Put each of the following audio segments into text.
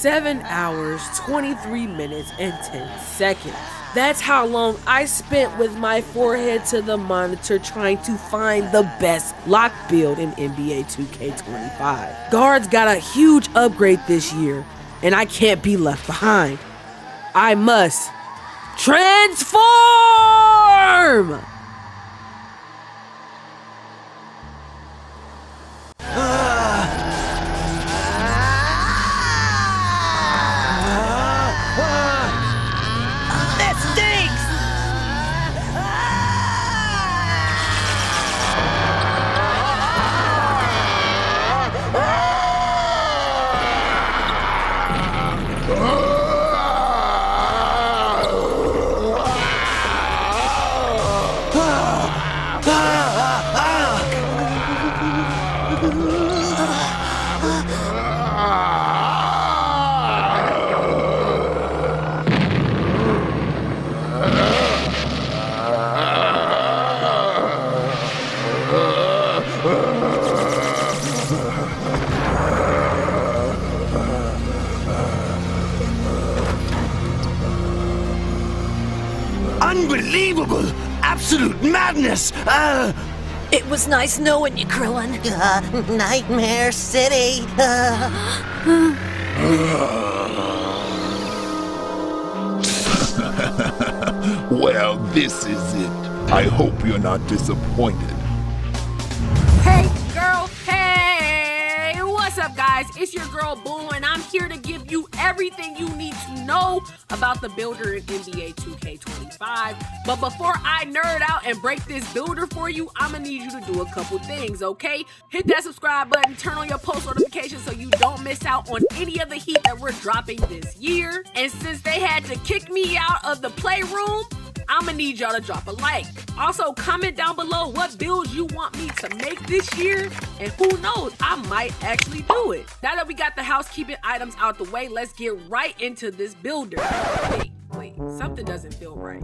7 hours, 23 minutes, and 10 seconds. That's how long I spent with my forehead to the monitor trying to find the best lock build in NBA 2K25. Guards got a huge upgrade this year, and I can't be left behind. I must transform! Unbelievable! Absolute madness! It was nice knowing you, Krillin. Nightmare City. Well, this is it. I hope you're not disappointed. Hey, girl, hey! What's up, guys? It's your girl, Boo, and I'm here to give you everything you need to know about the builder in NBA 2K25. But before I nerd out and break this builder for you, I'm gonna need you to do a couple things, okay? Hit that subscribe button, turn on your post notifications so you don't miss out on any of the heat that we're dropping this year. And since they had to kick me out of the playroom, I'm gonna need y'all to drop a like. Also, comment down below what builds you want me to make this year, and who knows, I might actually do it. Now that we got the housekeeping items out the way, let's get right into this builder. Wait, something doesn't feel right.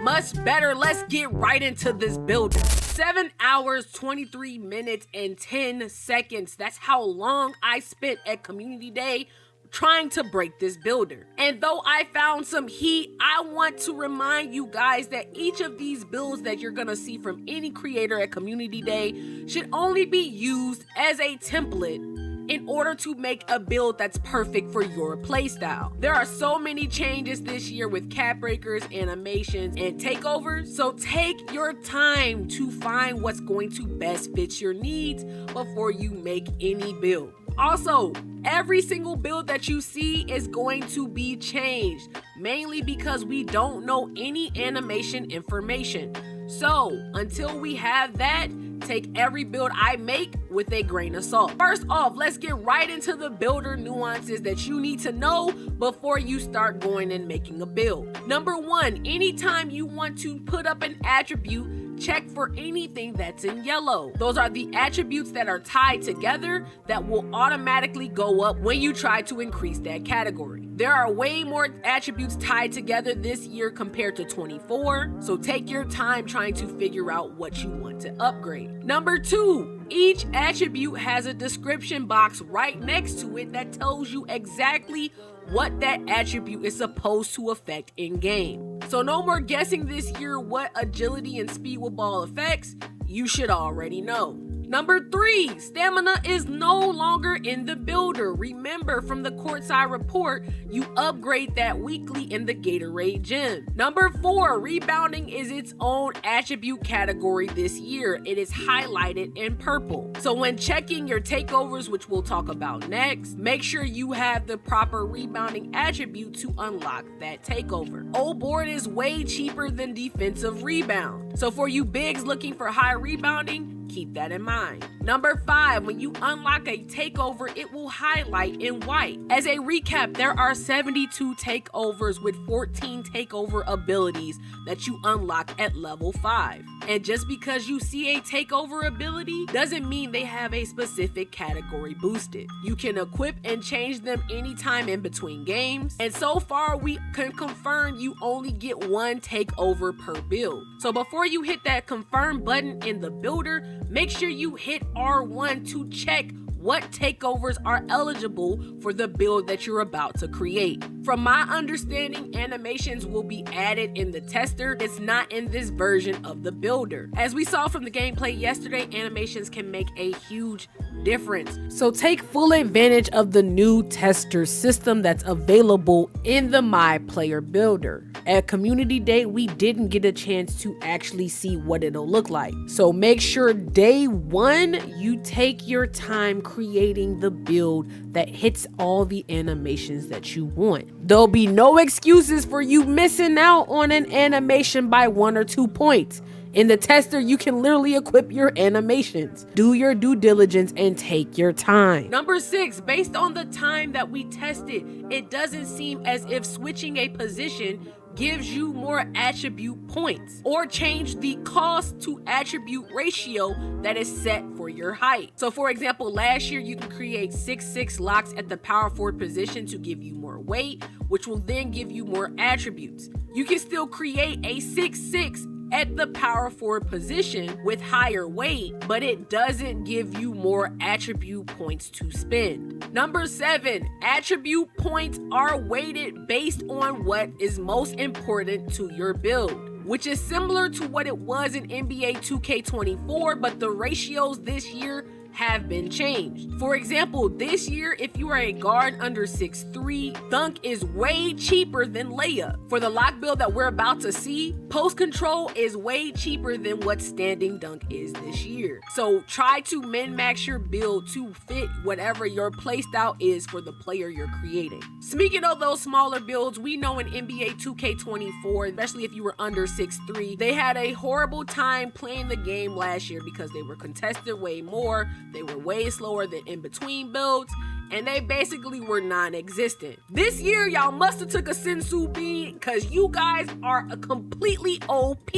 Much better. Let's get right into this builder. 7 hours, 23 minutes, and 10 seconds. That's how long I spent at Community Day trying to break this builder. And though I found some heat, I want to remind you guys that each of these builds that you're gonna see from any creator at Community Day should only be used as a template in order to make a build that's perfect for your playstyle. There are so many changes this year with cap breakers, animations, and takeovers, so take your time to find what's going to best fit your needs before you make any build. Also, every single build that you see is going to be changed, mainly because we don't know any animation information. So, until we have that, take every build I make with a grain of salt. First off, let's get right into the builder nuances that you need to know before you start going and making a build. Number one, anytime you want to put up an attribute, check for anything that's in yellow. Those are the attributes that are tied together that will automatically go up when you try to increase that category. There are way more attributes tied together this year compared to 24, so take your time trying to figure out what you want to upgrade. Number two, each attribute has a description box right next to it that tells you exactly what that attribute is supposed to affect in game. So no more guessing this year what agility and speed will ball affects. You should already know. Number three, stamina is no longer in the builder. Remember from the courtside report, you upgrade that weekly in the Gatorade gym. Number four, rebounding is its own attribute category this year. It is highlighted in purple. So when checking your takeovers, which we'll talk about next, make sure you have the proper rebounding attribute to unlock that takeover. Old board is way cheaper than defensive rebound. So for you bigs looking for high rebounding, keep that in mind. Number five, when you unlock a takeover, it will highlight in white. As a recap, there are 72 takeovers with 14 takeover abilities that you unlock at level 5. And just because you see a takeover ability doesn't mean they have a specific category boosted. You can equip and change them anytime in between games. And so far, we can confirm you only get one takeover per build. So before you hit that confirm button in the builder, make sure you hit R1 to check what takeovers are eligible for the build that you're about to create. From my understanding, animations will be added in the tester. It's not in this version of the builder. As we saw from the gameplay yesterday, animations can make a huge difference. So take full advantage of the new tester system that's available in the My Player Builder. At Community Day, we didn't get a chance to actually see what it'll look like. So make sure day one, you take your time creating the build that hits all the animations that you want. There'll be no excuses for you missing out on an animation by 1 or 2 points. In the tester, you can literally equip your animations. Do your due diligence and take your time. Number 6, based on the time that we tested, it doesn't seem as if switching a position gives you more attribute points or change the cost to attribute ratio that is set for your height. So for example, last year you can create 6'6" locks at the power forward position to give you more weight, which will then give you more attributes. You can still create a 6'6" at the power forward position with higher weight, but it doesn't give you more attribute points to spend. Number 7, attribute points are weighted based on what is most important to your build, which is similar to what it was in NBA 2K24, but the ratios this year have been changed. For example, this year, if you are a guard under 6'3", dunk is way cheaper than layup. For the lock build that we're about to see, post control is way cheaper than what standing dunk is this year. So try to min-max your build to fit whatever your playstyle is for the player you're creating. Speaking of those smaller builds, we know in NBA 2K24, especially if you were under 6'3", they had a horrible time playing the game last year because they were contested way more. They were way slower than in between builds, and they basically were non-existent. This year, y'all must have took a sensu bean because you guys are a completely OP.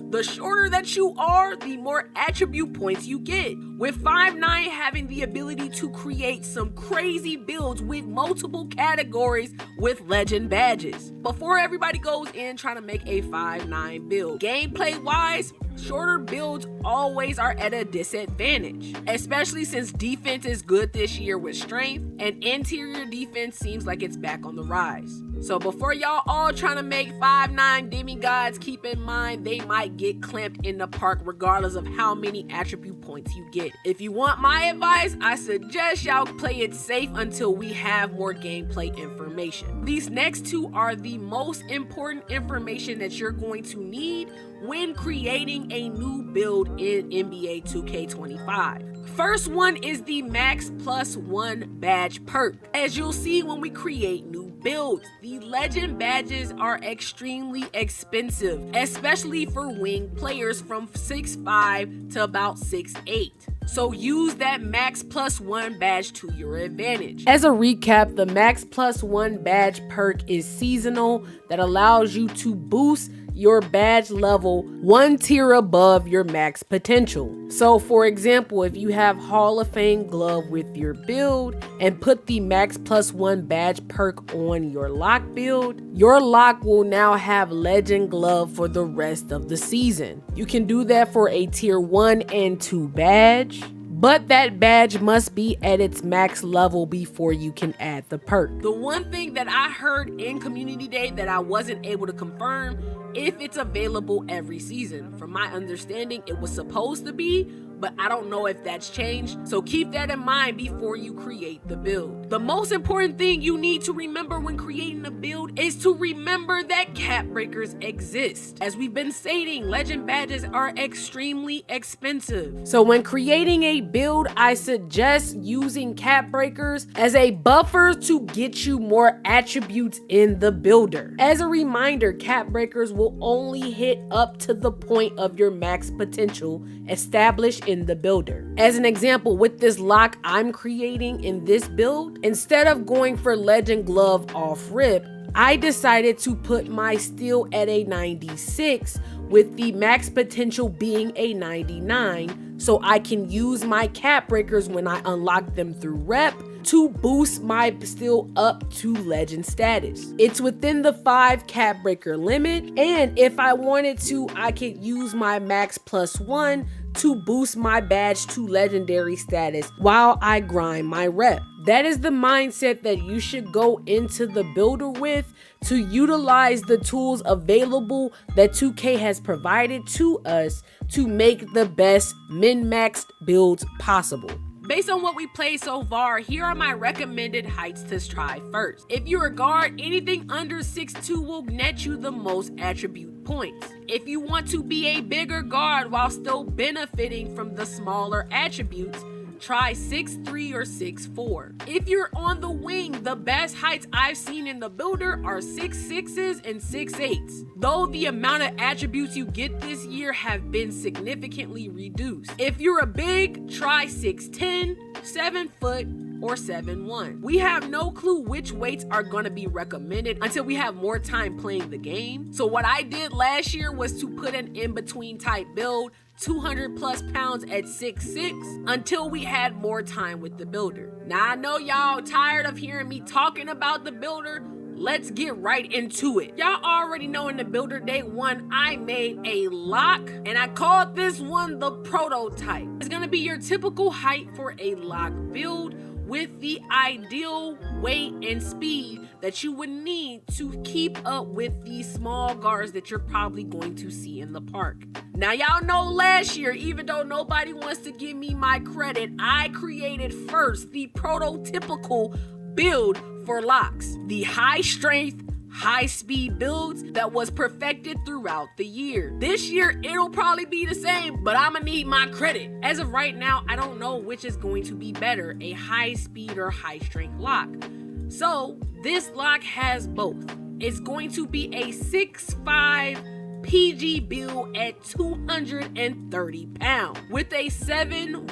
The shorter that you are, the more attribute points you get. With 5'9" having the ability to create some crazy builds with multiple categories with legend badges. Before everybody goes in trying to make a 5'9" build, gameplay wise, shorter builds always are at a disadvantage, especially since defense is good this year with strength and interior defense seems like it's back on the rise. So before y'all all trying to make 5'9" demigods, keep in mind they might get clamped in the park regardless of how many attribute points you get. If you want my advice, I suggest y'all play it safe until we have more gameplay information. These next two are the most important information that you're going to need when creating a new build in NBA 2K25. First one is the Max +1 badge perk. As you'll see when we create new builds, the legend badges are extremely expensive, especially for wing players from 6'5" to about 6'8". So use that Max +1 badge to your advantage. As a recap, the Max +1 badge perk is seasonal that allows you to boost your badge level 1 tier above your max potential. So for example, if you have Hall of Fame glove with your build and put the Max +1 badge perk on your lock build, your lock will now have legend glove for the rest of the season. You can do that for a tier 1 and 2 badge, but that badge must be at its max level before you can add the perk. The one thing that I heard in Community Day that I wasn't able to confirm if it's available every season. From my understanding, it was supposed to be, but I don't know if that's changed. So keep that in mind before you create the build. The most important thing you need to remember when creating a build is to remember that cap breakers exist. As we've been stating, legend badges are extremely expensive. So when creating a build, I suggest using cap breakers as a buffer to get you more attributes in the builder. As a reminder, cap breakers will only hit up to the point of your max potential established in the builder. As an example, with this lock I'm creating in this build, instead of going for legend glove off rip, I decided to put my steel at a 96 with the max potential being a 99, so I can use my cap breakers when I unlock them through rep to boost my steel up to legend status. It's within the 5 cap breaker limit, and if I wanted to, I could use my Max +1 to boost my badge to legendary status while I grind my rep. That is the mindset that you should go into the builder with, to utilize the tools available that 2K has provided to us to make the best min-maxed builds possible. Based on what we played so far, here are my recommended heights to try first. If you're a guard, anything under 6'2" will net you the most attribute points. If you want to be a bigger guard while still benefiting from the smaller attributes, try 6'3" or 6'4". If you're on the wing, the best heights I've seen in the builder are 6'6" and 6'8", though the amount of attributes you get this year have been significantly reduced. If you're a big, try 6'10", 7 foot, or 7'1". We have no clue which weights are going to be recommended until we have more time playing the game. So what I did last year was to put an in-between type build, 200 plus pounds at 6'6", until we had more time with the builder. Now I know y'all tired of hearing me talking about the builder. Let's get right into it. Y'all already know in the builder day one, I made a lock, and I called this one the prototype. It's gonna be your typical height for a lock build, with the ideal weight and speed that you would need to keep up with these small guards that you're probably going to see in the park. Now y'all know last year, even though nobody wants to give me my credit, I created first the prototypical build for locks, the high strength, high speed builds that was perfected throughout the year. This year, it'll probably be the same, but I'ma need my credit. As of right now, I don't know which is going to be better, a high speed or high strength lock. So this lock has both. It's going to be a 6'5" PG build at 230 pounds with a 7'1"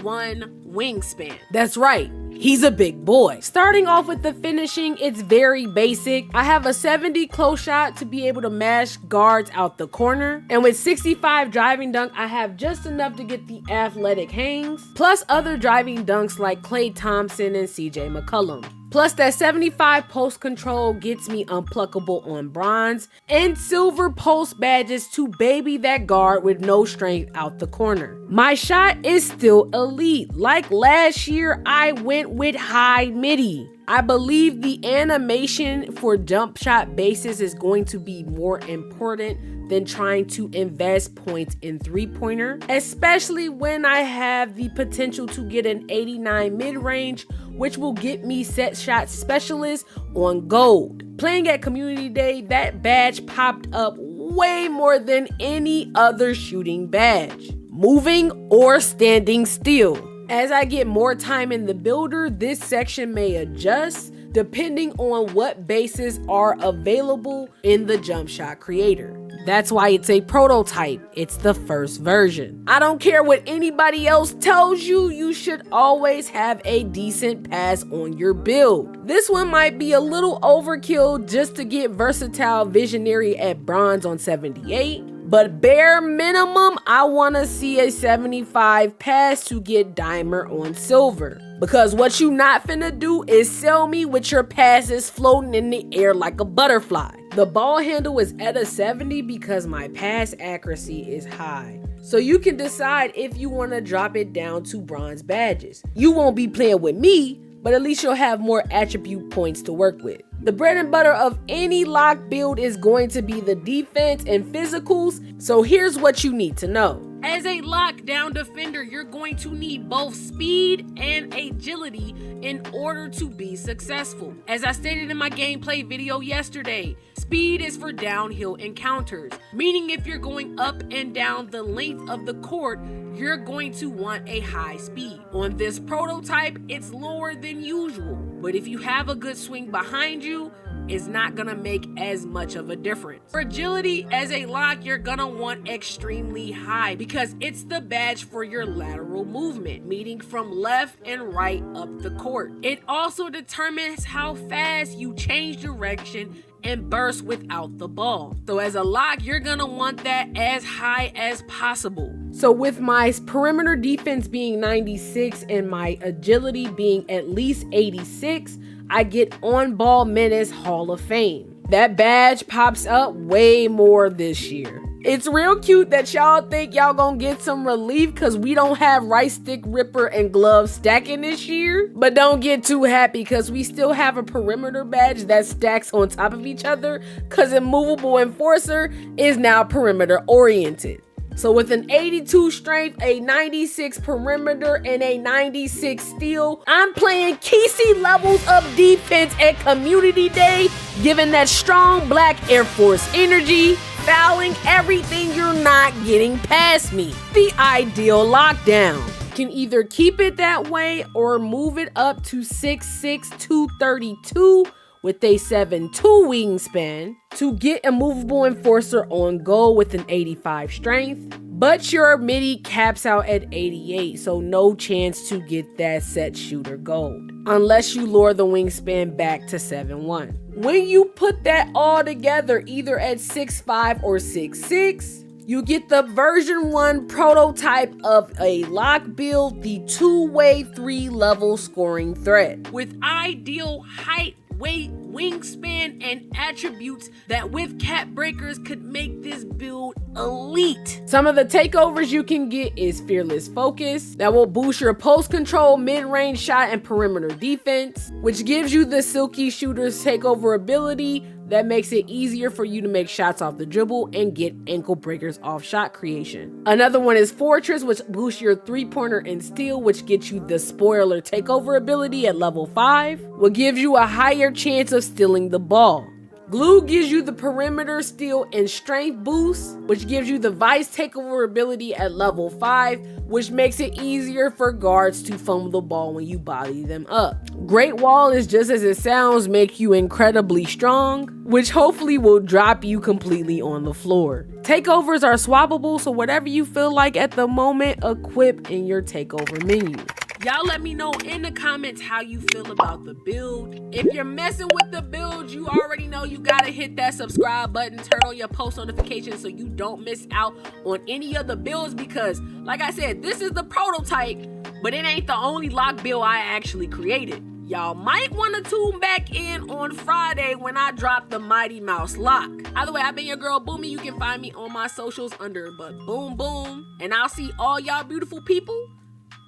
wingspan. That's right. He's a big boy. Starting off with the finishing, it's very basic. I have a 70 close shot to be able to mash guards out the corner. And with 65 driving dunk, I have just enough to get the athletic hangs, plus other driving dunks like Klay Thompson and CJ McCollum. Plus that 75 post control gets me unpluckable on bronze, and silver post badges to baby that guard with no strength out the corner. My shot is still elite. Like last year, I went with high midi. I believe the animation for jump shot bases is going to be more important than trying to invest points in three-pointer, especially when I have the potential to get an 89 mid-range, which will get me set shot specialist on gold. Playing at Community Day, that badge popped up way more than any other shooting badge, moving or standing still. As I get more time in the builder, this section may adjust depending on what bases are available in the jump shot creator. That's why it's a prototype. It's the first version. I don't care what anybody else tells you, you should always have a decent pass on your build. This one might be a little overkill just to get versatile visionary at bronze on 78. But bare minimum, I want to see a 75 pass to get dimer on silver. Because what you not finna do is sell me with your passes floating in the air like a butterfly. The ball handle is at a 70 because my pass accuracy is high. So you can decide if you want to drop it down to bronze badges. You won't be playing with me, but at least you'll have more attribute points to work with. The bread and butter of any lock build is going to be the defense and physicals, so here's what you need to know. As a lockdown defender, you're going to need both speed and agility in order to be successful. As I stated in my gameplay video yesterday, speed is for downhill encounters, meaning if you're going up and down the length of the court, you're going to want a high speed. On this prototype, it's lower than usual, but if you have a good swing behind you, it's not gonna make as much of a difference. For agility, as a lock, you're gonna want extremely high because it's the badge for your lateral movement, meaning from left and right up the court. It also determines how fast you change direction and burst without the ball. So as a lock, you're gonna want that as high as possible. So with my perimeter defense being 96 and my agility being at least 86, I get on ball menace Hall of Fame. That badge pops up way more this year. It's real cute that y'all think y'all gonna get some relief because we don't have Rice Stick Ripper and Glove stacking this year. But don't get too happy because we still have a perimeter badge that stacks on top of each other because Immovable Enforcer is now perimeter oriented. So with an 82 strength, a 96 perimeter, and a 96 steal, I'm playing Kesey levels of defense at Community Day, giving that strong black Air Force energy, fouling everything you're not getting past me. The ideal lockdown. Can either keep it that way or move it up to 6'6", 232 with a 7'2" wingspan to get Immovable Enforcer on goal with an 85 strength, but your midi caps out at 88, so no chance to get that set shooter gold, unless you lower the wingspan back to 7'1". When you put that all together, either at 6'5" or 6'6", you get the version 1 prototype of a lock build, the 2-way 3-level scoring threat. With ideal height, weight, wingspan, and attributes that with cap breakers could make this build elite. Some of the takeovers you can get is Fearless Focus, that will boost your post control, mid-range shot, and perimeter defense, which gives you the Silky Shooter's takeover ability that makes it easier for you to make shots off the dribble and get ankle breakers off shot creation. Another one is Fortress, which boosts your 3-pointer and steal, which gets you the Spoiler takeover ability at level 5, what gives you a higher chance of stealing the ball. Glue gives you the perimeter steal and strength boost, which gives you the Vice takeover ability at level 5, which makes it easier for guards to fumble the ball when you body them up. Great Wall is just as it sounds, make you incredibly strong, which hopefully will drop you completely on the floor. Takeovers are swappable, so whatever you feel like at the moment, equip in your takeover menu. Y'all let me know in the comments how you feel about the build. If you're messing with the build, you already know you gotta hit that subscribe button, turn on your post notifications so you don't miss out on any of the builds, because like I said, this is the prototype, but it ain't the only lock build I actually created. Y'all might want to tune back in on Friday when I drop the Mighty Mouse lock. Either way, I've been your girl Boomy. You can find me on my socials under But Boom Boom, and I'll see all y'all beautiful people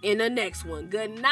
in the next one. Good night.